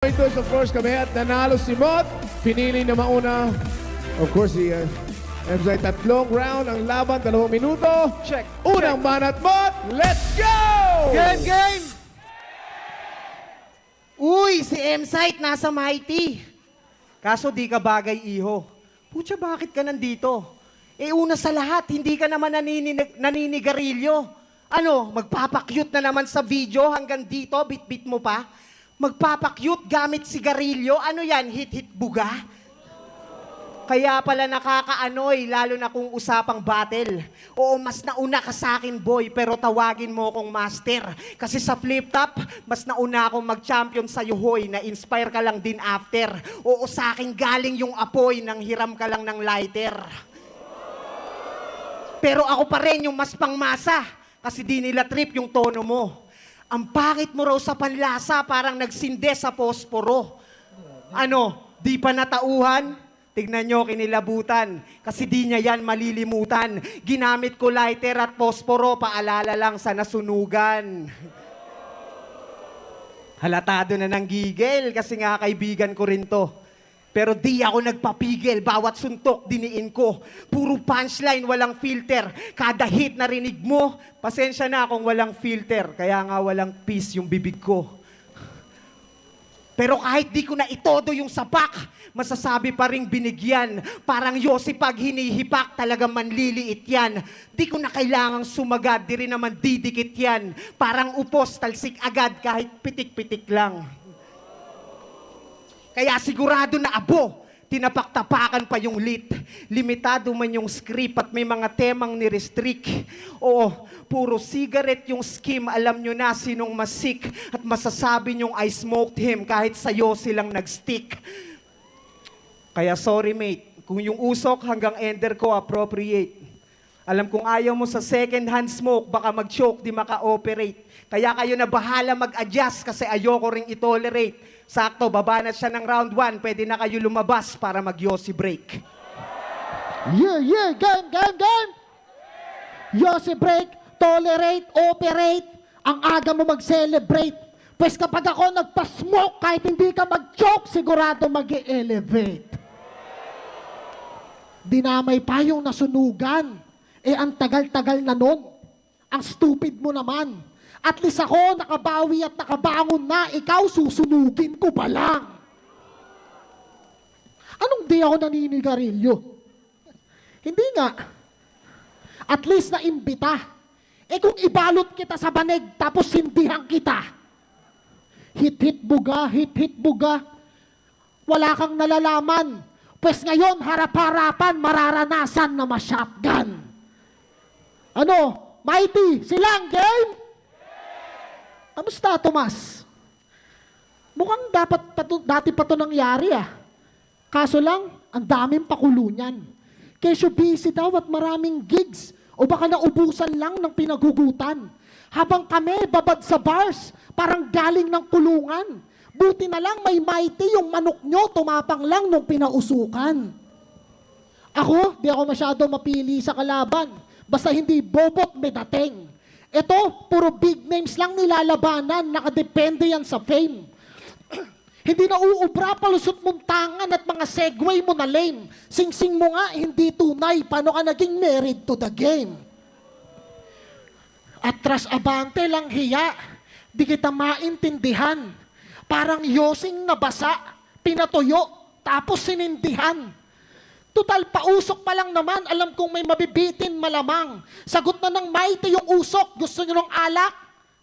Pointers, of course, kami at nanalo si Mot. Pinili na mauna, of course, si Emsay. Tatlong round ang laban, 2 minuto. Check. Unang banat, Mot. Let's go! Game, game! Uy, si M-Site nasa Mighty. Kaso di ka bagay, iho. Pucha, bakit ka nandito? Una sa lahat, hindi ka naman naninigarilyo. Ano, magpapakyut na naman sa video hanggang dito, bit-bit mo pa? Magpapakyut gamit sigarilyo? Ano yan, hit-hit buga? Kaya pala nakakaanoy, lalo na kung usapang battle. Oo, mas nauna ka sa akin, boy, pero tawagin mo akong master. Kasi sa flip-top, mas nauna akong mag-champion sa'yo, hoy, na-inspire ka lang din after. Oo, sa akin galing yung apoy, nang hiram ka lang ng lighter. Pero ako pa rin yung mas pangmasa, kasi di nila trip yung tono mo. Ang pangit mo raw sa panlasa, parang nagsinde sa posporo. Ano, di pa natauhan? Tignan nyo, kinilabutan. Kasi di niya yan malilimutan. Ginamit ko lighter at posporo, paalala lang sa nasunugan. Halatado na ng gigil, kasi nga kaibigan ko rin to. Pero di ako nagpapigil, bawat suntok diniin ko. Puro punchline, walang filter. Kada hit na rinig mo, pasensya na kung walang filter. Kaya nga walang peace yung bibig ko. Pero kahit di ko na itodo yung sapak, masasabi pa ring binigyan. Parang Yossi pag hinihipak, talagang manliliit yan. Di ko na kailangang sumagad, di rin naman didikit yan. Parang upos, talsik agad kahit pitik-pitik lang. Kaya sigurado na abo, tinapak-tapakan pa yung lit. Limitado man yung script at may mga temang ni-restrict. Oo, puro cigarette yung scheme, alam nyo na sinong masik. At masasabi nyong I smoked him kahit sa'yo silang nag-stick. Kaya sorry mate, kung yung usok hanggang ender ko appropriate. Alam kong ayaw mo sa second hand smoke, baka mag-choke, di maka-operate. Kaya kayo na bahala mag-adjust kasi ayoko ring itolerate. Sakto, babanat siya ng round 1, pwede na kayo lumabas para mag-Yossi break. Yeah, game! Yossi break, tolerate, operate. Ang aga mo mag-celebrate. Pues kapag ako nagpa-smoke, kahit hindi ka mag-choke, sigurado mag-elevate. Dinamay pa yung nasunugan. Ang tagal-tagal na nun. Ang stupid mo naman. At least ako, nakabawi at nakabangon na, ikaw susunugin ko pa lang. Anong di ako naninigarilyo? Hindi nga. At least naimbita. Kung ibalot kita sa banig, tapos sindihan kita. Hit-hit buga, wala kang nalalaman. Pues ngayon, harap-harapan, mararanasan na ma-shotgun. Ano, Mighty, silang game? Kamusta, Tomas? Mukhang dati pa to nangyari Kaso lang, ang daming pakulo niyan. Kesyo busy daw at maraming gigs. O baka naubusan lang ng pinagugutan. Habang kami babad sa bars, parang galing ng kulungan. Buti na lang may Mighty yung manok nyo, tumapang lang nung pinausukan. Ako, di ako masyado mapili sa kalaban. Basta hindi bobot may dating. Ito, puro big names lang nilalabanan, nakadepende yan sa fame. Hindi na uubra, palusot mong tangan at mga segway mo na lame. Sing-sing mo nga, hindi tunay, paano ka naging married to the game? Atras abante lang hiya, di kita maintindihan. Parang yosing nabasa, pinatuyo, tapos sinindihan. Total, pausok pa lang naman, alam kong may mabibitin malamang. Sagot na ng Mighty yung usok, gusto nyo ng alak?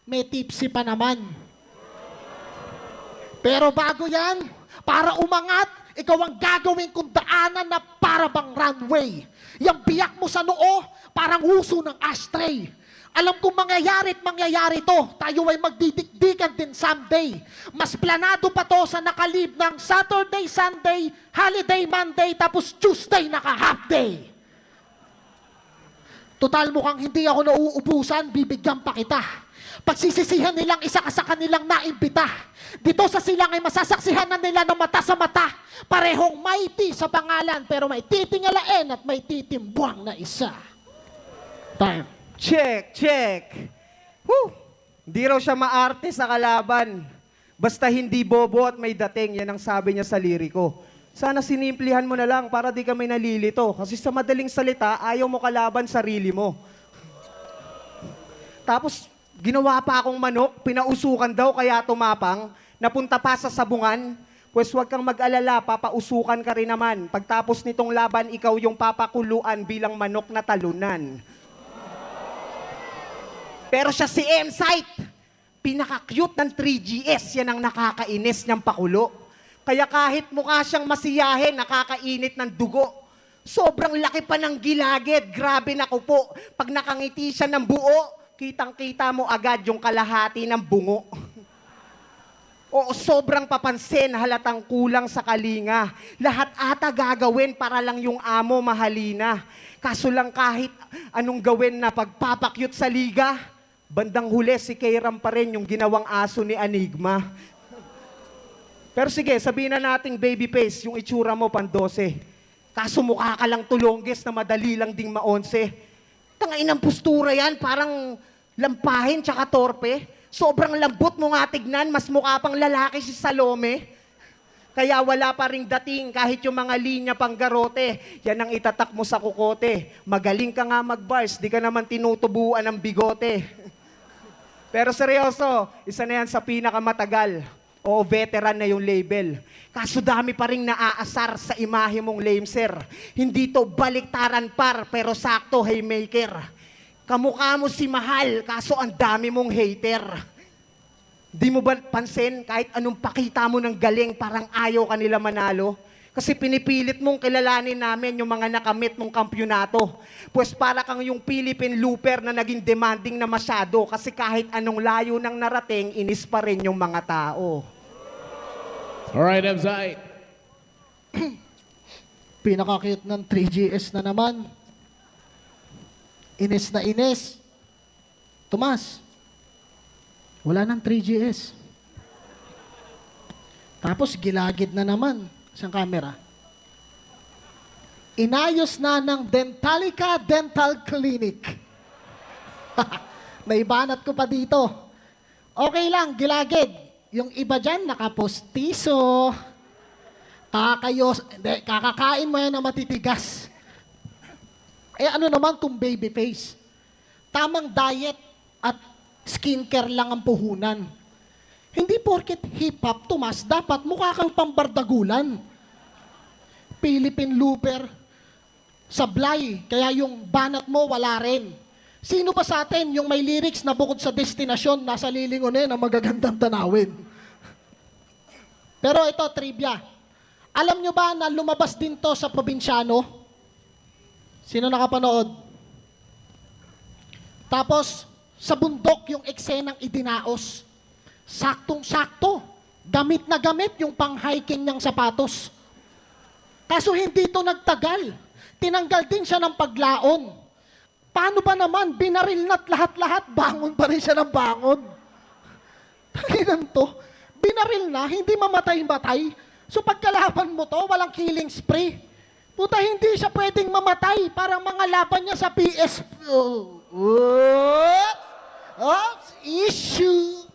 May tipsy pa naman. Pero bago yan, para umangat, ikaw ang gagawin kong daanan na para bang runway. Yang biyak mo sa noo, parang huso ng ashtray. Alam kong mangyayari to, tayo ay magdidikdikan din someday. Mas planado pa to sa nakalib ng Saturday, Sunday, holiday, Monday, tapos Tuesday naka-half day. Total mukhang hindi ako nauubusan, bibigyan pa kita. Pagsisisihan nilang isa ka sa kanilang naimbita. Dito sa silang ay masasaksihan na nila ng mata sa mata. Parehong Mighty sa pangalan, pero may titingalain at may titimbuang na isa. Time. Check. Woo! Di raw siya maarte sa kalaban. Basta hindi bobo at may dating, yan ang sabi niya sa liriko. Sana sinimplihan mo na lang para di kami nalilito. Kasi sa madaling salita, ayaw mo kalaban sarili mo. Tapos, ginawa pa akong manok, pinausukan daw kaya tumapang, napunta pa sa sabungan. Pues huwag kang mag-alala, papausukan ka rin naman. Pagtapos nitong laban, ikaw yung papakuluan bilang manok na talunan. Pero siya si M-Site. Pinaka-cute ng 3GS, yan ang nakakainis niyang pakulo. Kaya kahit mukha siyang masiyahin, nakakainit ng dugo. Sobrang laki pa ng gilagid, grabe na po. Pag nakangiti siya ng buo, kitang-kita mo agad yung kalahati ng bungo. Oo, sobrang papansin, halatang kulang sa kalinga. Lahat ata gagawin para lang yung amo mahalina. Kaso lang kahit anong gawin na pagpapakyut sa liga, bandang huli si Kairam pa rin yung ginawang aso ni Enigma. Pero sige, sabihin na nating baby face, yung itsura mo pang 12. Kaso mukha ka lang tulongges na madali lang ding ma-11. Tangay ng postura yan, parang lampahin tsaka torpe. Sobrang lambot mo nga tignan, mas mukha pang lalaki si Salome. Kaya wala pa ring dating kahit yung mga linya pang garote. Yan ang itatak mo sa kukote. Magaling ka nga mag-bars, di ka naman tinutubuan ng bigote. Pero seryoso, isa na yan sa pinakamatagal. O veteran na yung label. Kaso dami pa rin naaasar sa imahe mong lame sir. Hindi to baliktaran par, pero sakto haymaker. Kamukha mo si Mahal, kaso ang dami mong hater. Di mo ba pansin, kahit anong pakita mo ng galing, parang ayaw ka nila manalo? Kasi pinipilit mong kilalanin namin yung mga nakamit mong kampyonato. Pues para kang yung Philippine Looper na naging demanding na masyado. Kasi kahit anong layo nang narating, inis pa rin yung mga tao. Alright, M-Site. Pinaka-cute ng 3GS na naman. Inis na inis. Tomas, wala nang 3GS. Tapos gilagid na naman sa camera. Inayos na ng Dentalica Dental Clinic. Naibanat ko pa dito. Okay lang, gilagid. Yung iba dyan, nakapostiso. Kakakain mo yan na matitigas. Eh ano naman kung baby face? Tamang diet at skincare lang ang puhunan. Hindi porket hip-hop, Tomas, dapat mukha kang pambardagulan. Philippine Looper, sablay, kaya yung banat mo wala rin. Sino ba sa atin yung may lyrics na bukod sa destinasyon, nasa lilingon na magagandang tanawin? Pero ito, trivia. Alam nyo ba na lumabas din to sa probinsyano? Sino nakapanood? Tapos, sa bundok yung eksenang idinaos. Saktong-sakto. Gamit na gamit yung pang-hiking niyang sapatos. Kaso hindi ito nagtagal. Tinanggal din siya ng paglaon. Paano ba naman? Binaril na't lahat-lahat. Bangon pa rin siya ng bangon. Tanginan to. Binaril na, hindi mamatay-matay. So pagkalaban mo to, walang killing spree. Puta, hindi siya pwedeng mamatay. Parang mga laban niya sa PS. Oops, issue.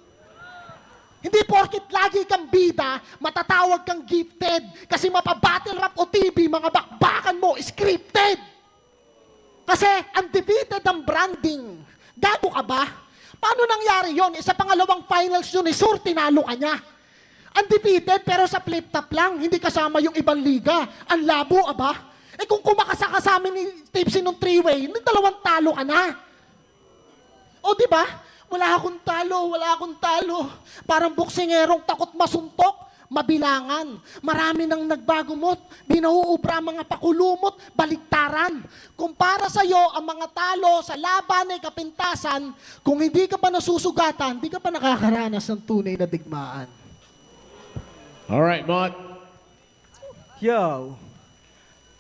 Hindi porkit lagi kang bida, matatawag kang gifted. Kasi mapa-battle rap o TV, mga bakbakan mo, scripted. Kasi undefeated ang branding. Gago ka ba? Paano nangyari yon? Sa pangalawang finals yun, Sur, tinalo ka niya. Undefeated, pero sa flip-top lang, hindi kasama yung ibang liga. Ang labo, aba? Eh kung kumakasaka sa amin ni Tipsy nung 3-way, nung 2 talo ka na. O di ba? Wala akong talo. Parang boksingerong takot masuntok, mabilangan. Marami nang nagbagumot, binauubra ang mga pakulumot, baliktaran. Kumpara sa'yo, ang mga talo sa laban ay kapintasan, kung hindi ka pa nasusugatan, hindi ka pa nakakaranas ng tunay na digmaan. Alright, Mott. Yo.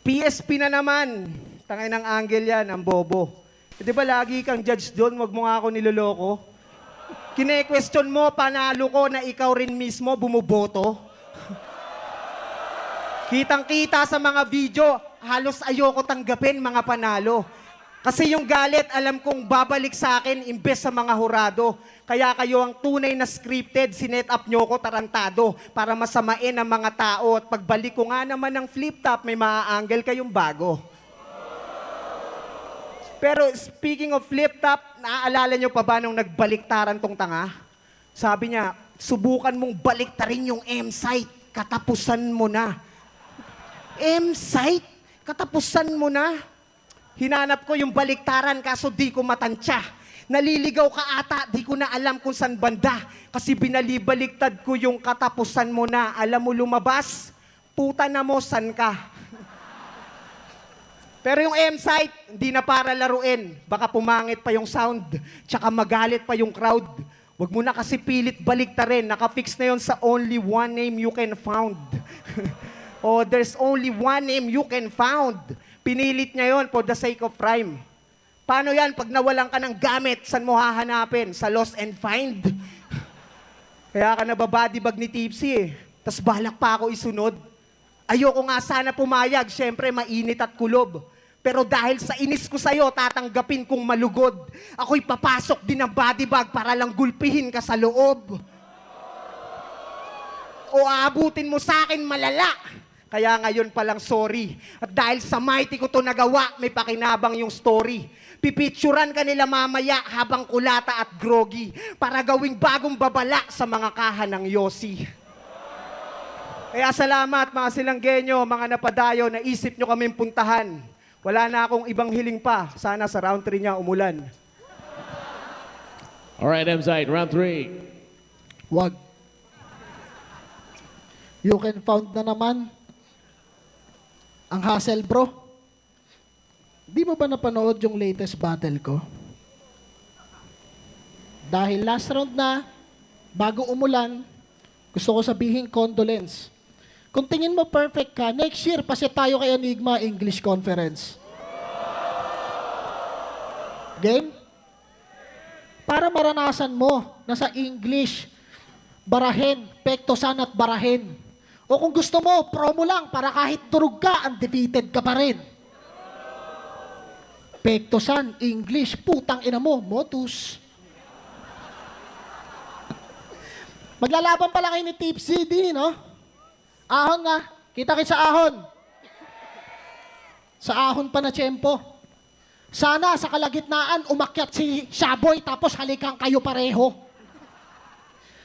PSP na naman. Tangay ng angle yan, ang bobo. Di ba lagi kang judge doon, wag mo nga ako niloloko? Kine-question mo, panalo ko na ikaw rin mismo bumuboto? Kitang-kita sa mga video, halos ayoko tanggapin mga panalo. Kasi yung galit, alam kong babalik sa akin imbes sa mga hurado. Kaya kayo ang tunay na scripted, sinet up nyo ko tarantado para masamain ang mga tao. At pagbalik ko nga naman ng flip top, may maa-angle kayong bago. Pero speaking of flip top, naaalala nyo pa ba nung nagbaliktaran tong tanga? Sabi niya, subukan mong baliktarin yung M-site, katapusan mo na. M-site? Katapusan mo na? Hinanap ko yung baliktaran kaso di ko matansya. Naliligaw ka ata, di ko na alam kung saan banda. Kasi binalibaliktad ko yung katapusan mo na. Alam mo lumabas, puta na mo, san ka? Pero yung M-site, hindi na para laruin. Baka pumangit pa yung sound, tsaka magalit pa yung crowd. Wag mo na kasi pilit baliktarin. Nakafix na yon sa only one name you can found. Oh, there's only one name you can found. Pinilit niya yon for the sake of rhyme. Paano yan pag nawalan ka ng gamit, saan mo hahanapin? Sa lost and find? Kaya ka nababody bag ni Tipsy eh. Tapos balak pa ako isunod. Ayoko nga sana pumayag, syempre mainit at kulob. Pero dahil sa inis ko sa'yo, tatanggapin kong malugod. Ako'y papasok din ng body bag para lang gulpihin ka sa loob. O aabutin mo sa akin malala. Kaya ngayon palang sorry. At dahil sa mighty ko to nagawa, may pakinabang yung story. Pipicturan ka nila mamaya habang kulata at groggy para gawing bagong babala sa mga kaha ng Yossi. Kaya salamat mga silanggenyo, mga napadayo, naisip nyo kaming puntahan. Wala na akong ibang hiling pa. Sana sa round 3 niya umulan. Alright, M-Site, round 3. Wag. You can found na naman. Ang hassle, bro. Di mo ba napanood yung latest battle ko? Dahil last round na, bago umulan, gusto ko sabihin condolence. Kung tingin mo perfect ka, next year, pasi tayo kay Enigma English Conference. Game? Para maranasan mo na sa English, barahin, pektosan at barahin. O kung gusto mo, promo lang para kahit durug ka, undefeated ka pa rin. Pektosan, English, putang ina mo, motus. Maglalaban pala kayo ni Tipsy, di, no? Ahon nga. Kita-kits sa ahon. Sa ahon pa na tiyempo. Sana sa kalagitnaan, umakyat si Shaboy tapos halikan kayo pareho.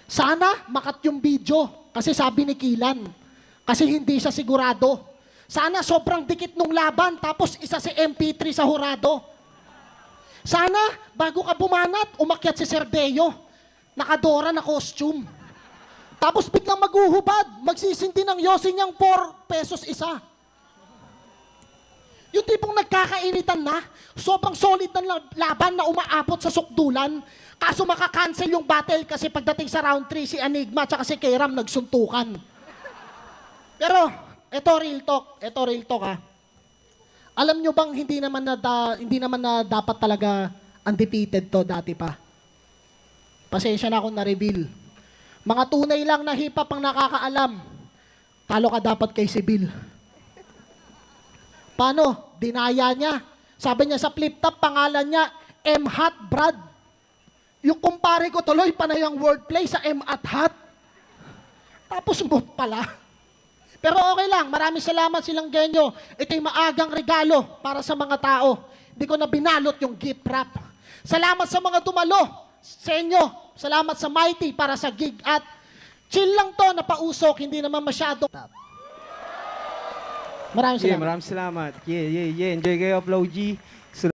Sana makat yung video. Kasi sabi ni Kilan, kasi hindi siya sigurado. Sana sobrang dikit nung laban, tapos isa si MP3 sa hurado. Sana, bago ka bumanat, umakyat si Serdeo, nakadora na costume. Tapos biglang maghuhubad, magsisinti ng Yossi niyang 4 pesos isa. Yung tipong nagkakainitan na, sobrang solid ng laban na umaabot sa sukdulan. Kaso makakancel yung battle kasi pagdating sa round 3, si Enigma at si Kairam nagsuntukan. Pero, ito real talk ha. Alam nyo bang hindi naman na dapat talaga undefeated to dati pa? Pasensya na akong na-reveal. Mga tunay lang na hip-hop ang nakakaalam. Talo ka dapat kay Sibil. Paano? Dinaya niya. Sabi niya sa flip top, pangalan niya, M-Hot Brad. Yung kumpare ko tuloy, panay ang wordplay sa M at Hot. Tapos mo pala. Pero okay lang, maraming salamat silang genyo. Ito'y maagang regalo para sa mga tao. Hindi ko na binalot yung gift wrap. Salamat sa mga dumalo. Sa inyo, salamat sa Mighty para sa gig at chill lang to, napausok, hindi naman masyado. Maraming salamat. Maraming salamat. Yeah. Enjoy kayo, Flow G.